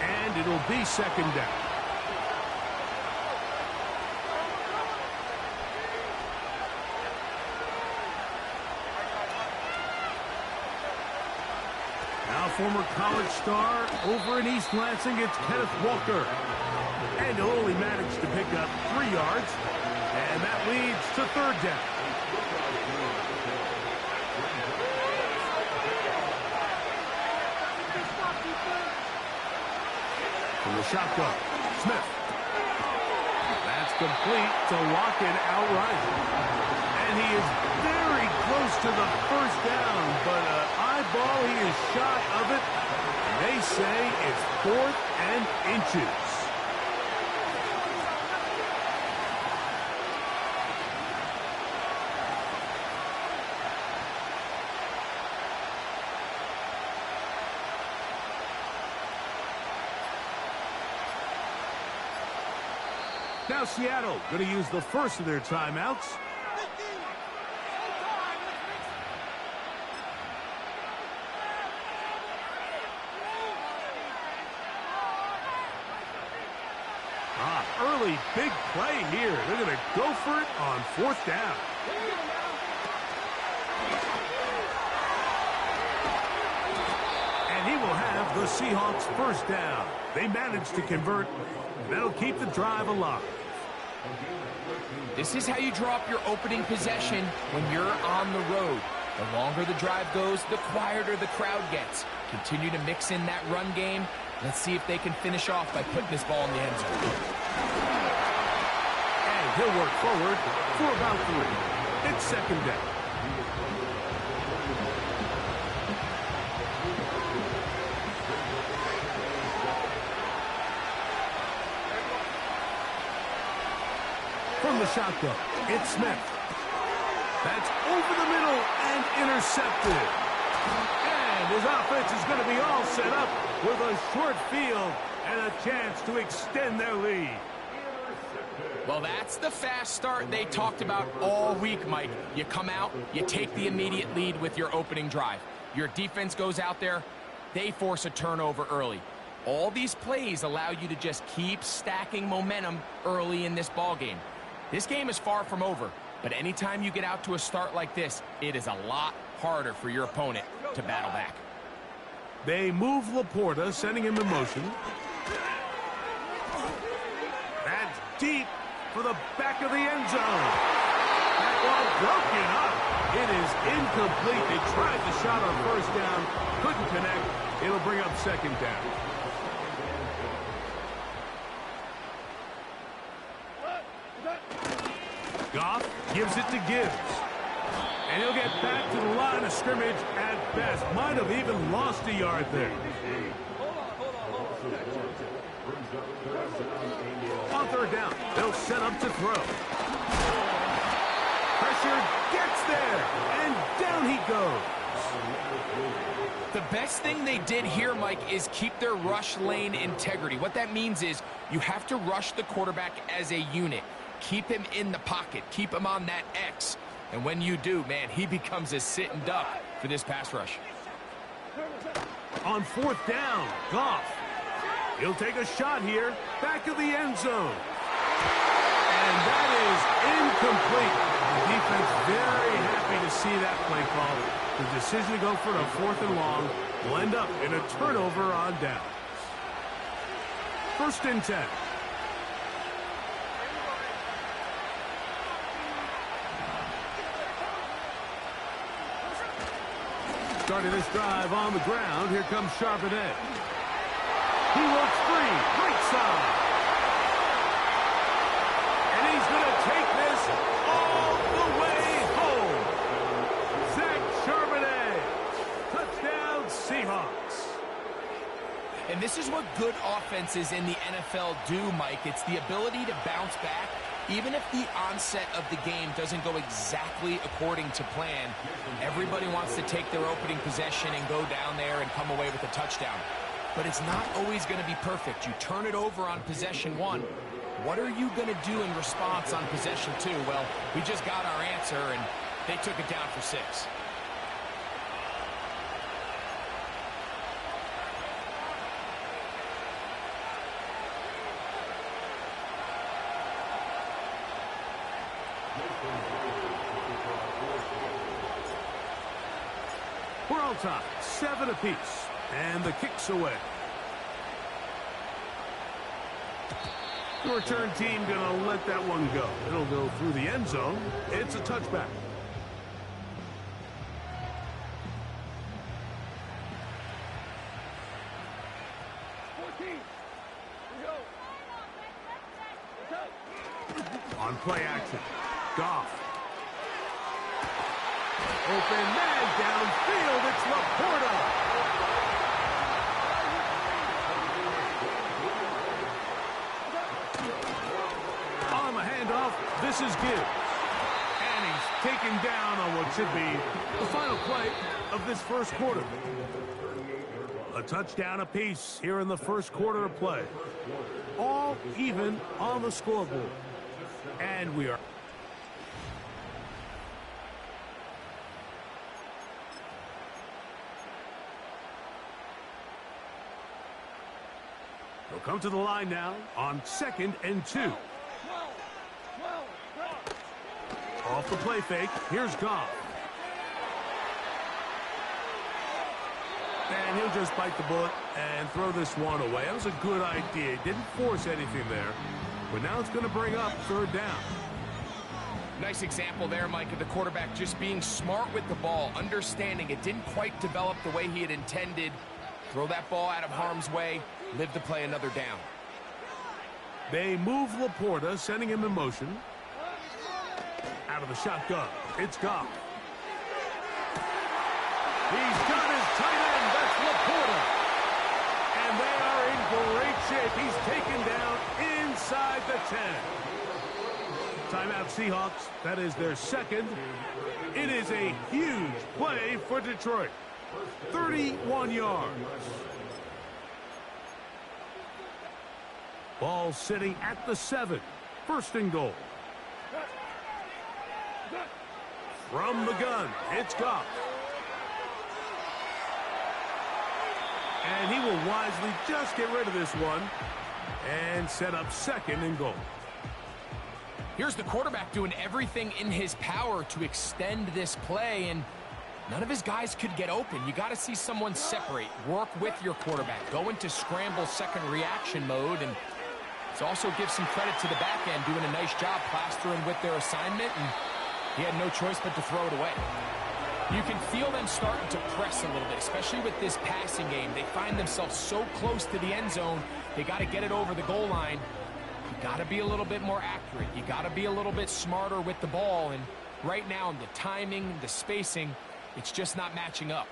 and it'll be second down. Now former college star over in East Lansing, it's Kenneth Walker. And he'll only manage to pick up 3 yards, and that leads to third down. From the shotgun, Smith. That's complete to Lockett outright. And he is very close to the first down, but an eyeball, he is shy of it. They say it's 4th and inches. Now Seattle going to use the first of their timeouts. Early big play here. They're going to go for it on 4th down. And he will have the Seahawks first down. They managed to convert. That'll keep the drive alive. This is how you draw up your opening possession when you're on the road. The longer the drive goes, the quieter the crowd gets. Continue to mix in that run game. Let's see if they can finish off by putting this ball in the end zone. And he'll work forward for about 3. It's second down. From the shotgun, it's Smith. That's over the middle and intercepted. And his offense is going to be all set up with a short field and a chance to extend their lead. Well, that's the fast start they talked about all week, Mike. You come out, you take the immediate lead with your opening drive. Your defense goes out there, they force a turnover early. All these plays allow you to just keep stacking momentum early in this ball game. This game is far from over, but anytime you get out to a start like this, it is a lot harder for your opponent to battle back. They move Laporta, sending him in motion. That's deep for the back of the end zone. That ball broken up. It is incomplete. They tried the shot on first down, couldn't connect. It'll bring up second down. Goff gives it to Gibbs. And he'll get back to the line of scrimmage at best. Might have even lost a yard there. On third down, they'll set up to throw. Pressure gets there, and down he goes. The best thing they did here, Mike, is keep their rush lane integrity. What that means is you have to rush the quarterback as a unit. Keep him in the pocket. Keep him on that X. And when you do, man, he becomes a sitting duck for this pass rush. On fourth down, Goff. He'll take a shot here, back of the end zone. And that is incomplete. The defense very happy to see that play call. The decision to go for a 4th and long will end up in a turnover on downs. 1st and 10. Starting this drive on the ground, here comes Charbonnet. He works free, right side. And he's going to take this all the way home. Zach Charbonnet. Touchdown, Seahawks. And this is what good offenses in the NFL do, Mike. It's the ability to bounce back. Even if the onset of the game doesn't go exactly according to plan, everybody wants to take their opening possession and go down there and come away with a touchdown. But it's not always going to be perfect. You turn it over on possession 1. What are you going to do in response on possession 2? Well, we just got our answer, and they took it down for 6. We're all tied, 7 apiece, and the kick's away. The return team gonna let that one go. It'll go through the end zone. It's a touchback. On play action, Goff. Open man downfield, it's Laporta. On the handoff, this is Gibbs. And he's taken down on what should be the final play of this first quarter. A touchdown apiece here in the first quarter of play. All even on the scoreboard. And we are... They'll come to the line now on 2nd and 2. Off the play fake, here's Goff. And he'll just bite the bullet and throw this one away. That was a good idea. Didn't force anything there. But now it's going to bring up third down. Nice example there, Mike, of the quarterback just being smart with the ball, understanding it didn't quite develop the way he had intended. Throw that ball out of harm's way, live to play another down. They move Laporta, sending him in motion. Out of the shotgun, it's Goff. He's got his tight end, that's Laporta. And they are in great shape. He's taken down inside the 10. Timeout Seahawks, that is their second. It is a huge play for Detroit. 31 yards. Ball sitting at the 7. First and goal. From the gun, it's Goff. And he will wisely just get rid of this one and set up second and goal. Here's the quarterback doing everything in his power to extend this play, and none of his guys could get open. You got to see someone separate, work with your quarterback, go into scramble second reaction mode, and it also gives some credit to the back end doing a nice job plastering with their assignment, and he had no choice but to throw it away. You can feel them starting to press a little bit, especially with this passing game. They find themselves so close to the end zone, they got to get it over the goal line. You got to be a little bit more accurate. You got to be a little bit smarter with the ball. And right now, the timing, the spacing, it's just not matching up.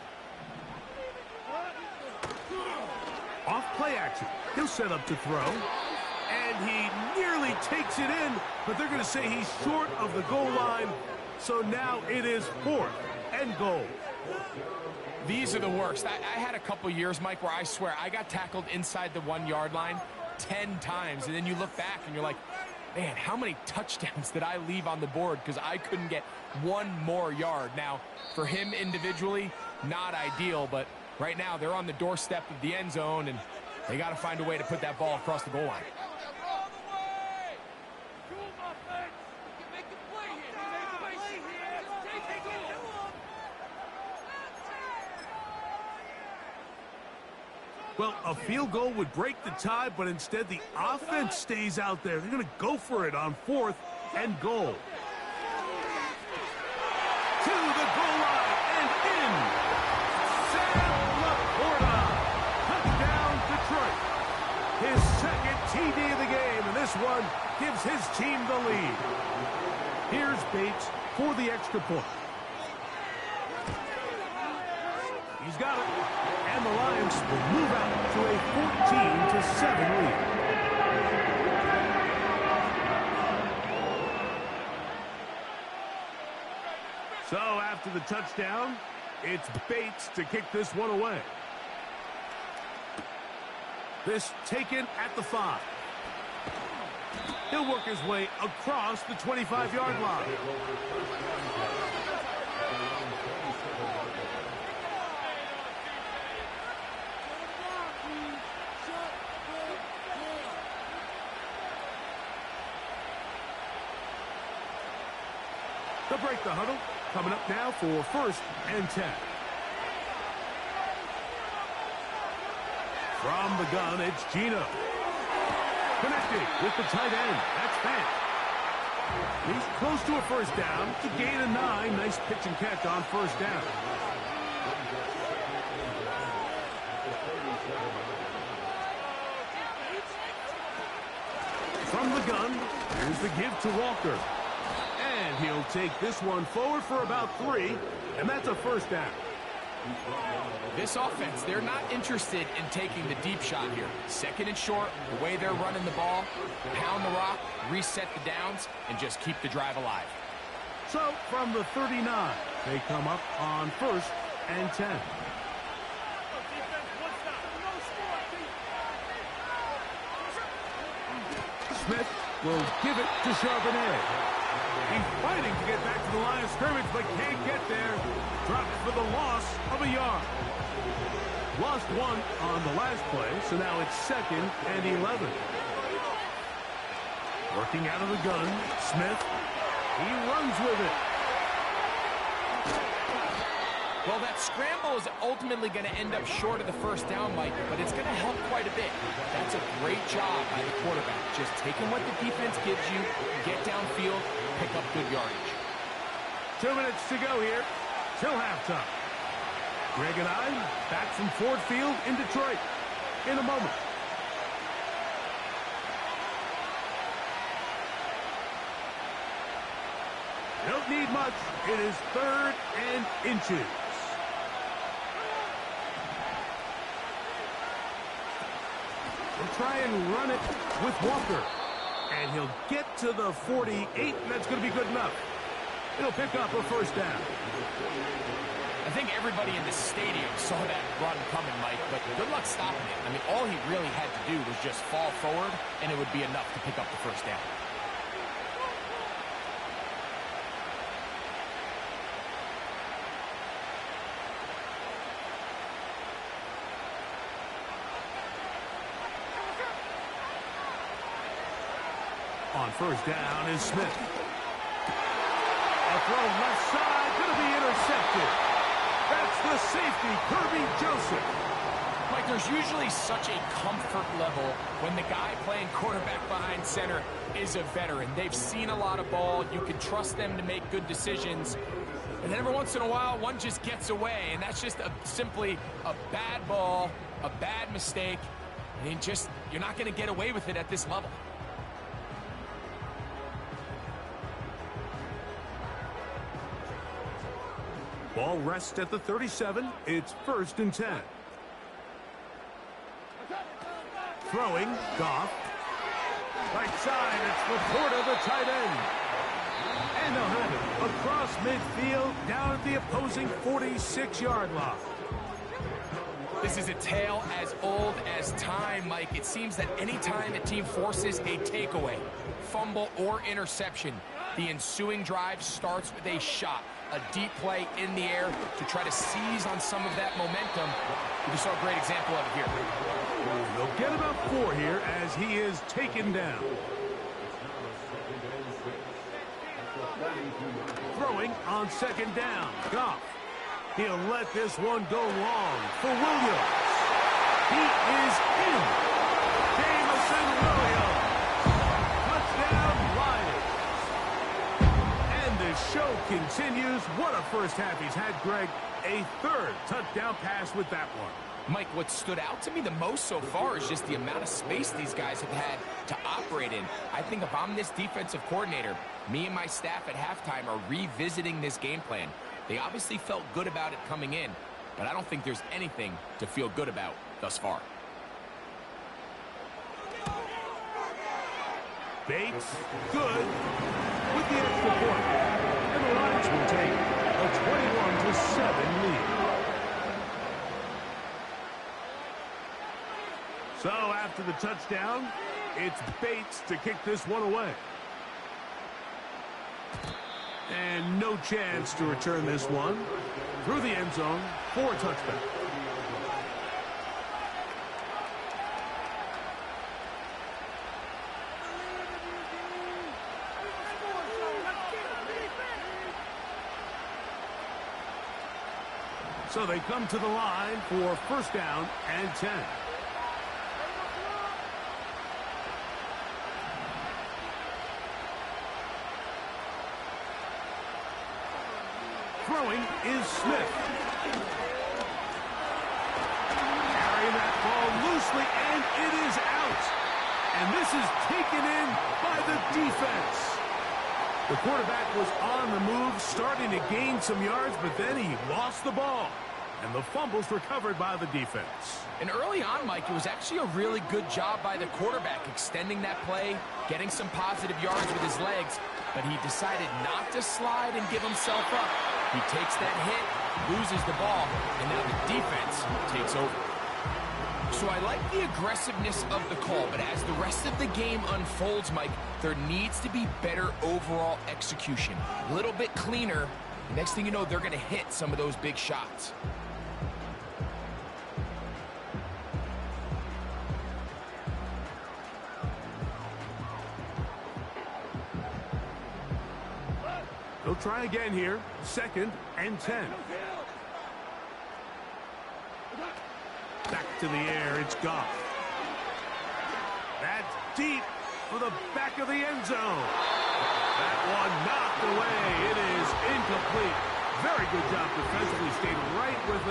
Off play action. He'll set up to throw. And he nearly takes it in, but they're going to say he's short of the goal line. So now it is fourth and goal. These are the worst. I had a couple years, Mike, where I swear I got tackled inside the 1 yard line 10 times. And then you look back and you're like, man, how many touchdowns did I leave on the board because I couldn't get one more yard? Now, for him individually, not ideal, but right now they're on the doorstep of the end zone, and they got to find a way to put that ball across the goal line. Well, a field goal would break the tie, but instead the offense stays out there. They're going to go for it on fourth and goal. To the goal line and in. Sam Laporta. Touchdown, Detroit. His second TD of the game, and this one gives his team the lead. Here's Bates for the extra point. He's got it. And the Lions will move out to a 14-7 lead. So after the touchdown, it's Bates to kick this one away. This taken at the 5. He'll work his way across the 25-yard line. They'll break the huddle. Coming up now for first and 10. From the gun, it's Gino. Connected with the tight end. That's Fant. He's close to a first down. To gain a 9. Nice pitch and catch on first down. From the gun, here's the give to Walker. And he'll take this one forward for about 3, and that's a first down. This offense, they're not interested in taking the deep shot here. Second and short, the way they're running the ball, pound the rock, reset the downs, and just keep the drive alive. So from the 39, they come up on first and 10. Smith will give it to Charbonnet. He's fighting to get back to the line of scrimmage, but can't get there. Dropped for the loss of a yard. Lost 1 on the last play, so now it's second and 11. Working out of the gun, Smith. He runs with it. Well, that scramble is ultimately going to end up short of the first down, Mike, but it's going to help quite a bit. That's a great job by the quarterback. Just taking what the defense gives you, get downfield, pick up good yardage. 2 minutes to go here till halftime. Greg and I back from Ford Field in Detroit in a moment. Don't need much. It is 3rd and inches. We'll try and run it with Walker. And he'll get to the 48, and that's going to be good enough. It'll pick up a first down. I think everybody in the stadium saw that run coming, Mike, but good luck stopping it. I mean, all he really had to do was just fall forward, and it would be enough to pick up the first down. On first down is Smith. A throw left side, going to be intercepted. That's the safety, Kirby Joseph. Mike, there's usually such a comfort level when the guy playing quarterback behind center is a veteran. They've seen a lot of ball. You can trust them to make good decisions. And then every once in a while, one just gets away, and that's just simply a bad ball, a bad mistake. And you're not going to get away with it at this level. Ball rests at the 37. It's 1st and 10. Throwing, Goff. Right side, it's Laporta, the tight end. And they'll have it across midfield, down at the opposing 46-yard line. This is a tale as old as time, Mike. It seems that any time a team forces a takeaway, fumble, or interception, the ensuing drive starts with a shot, a deep play in the air to try to seize on some of that momentum. We saw a great example of it here. They'll get about 4 here as he is taken down. Throwing on 2nd down, Goff. He'll let this one go long for Williams. He is in. Jamison Williams. Touchdown, Lions. And the show continues. What a first half he's had, Greg. A 3rd touchdown pass with that one. Mike, what stood out to me the most so far is just the amount of space these guys have had to operate in. I think if I'm this defensive coordinator, me and my staff at halftime are revisiting this game plan. They obviously felt good about it coming in, but I don't think there's anything to feel good about thus far. Bates, good, with the extra point. And the Lions will take a 21-7 lead. So after the touchdown, it's Bates to kick this one away. And no chance to return this one through the end zone for a touchback. So they come to the line for 1st down and 10. Throwing is Smith. Carrying that ball loosely, and it is out. And this is taken in by the defense. The quarterback was on the move, starting to gain some yards, but then he lost the ball. And the fumble's recovered by the defense. And early on, Mike, it was actually a really good job by the quarterback, extending that play, getting some positive yards with his legs, but he decided not to slide and give himself up. He takes that hit, loses the ball, and now the defense takes over. So I like the aggressiveness of the call, but as the rest of the game unfolds, Mike, there needs to be better overall execution. A little bit cleaner. The next thing you know, they're going to hit some of those big shots. They'll try again here. 2nd and 10. to the air. It's Goff. That's deep for the back of the end zone. That one knocked away. It is incomplete. Very good job defensively. Stayed right with him.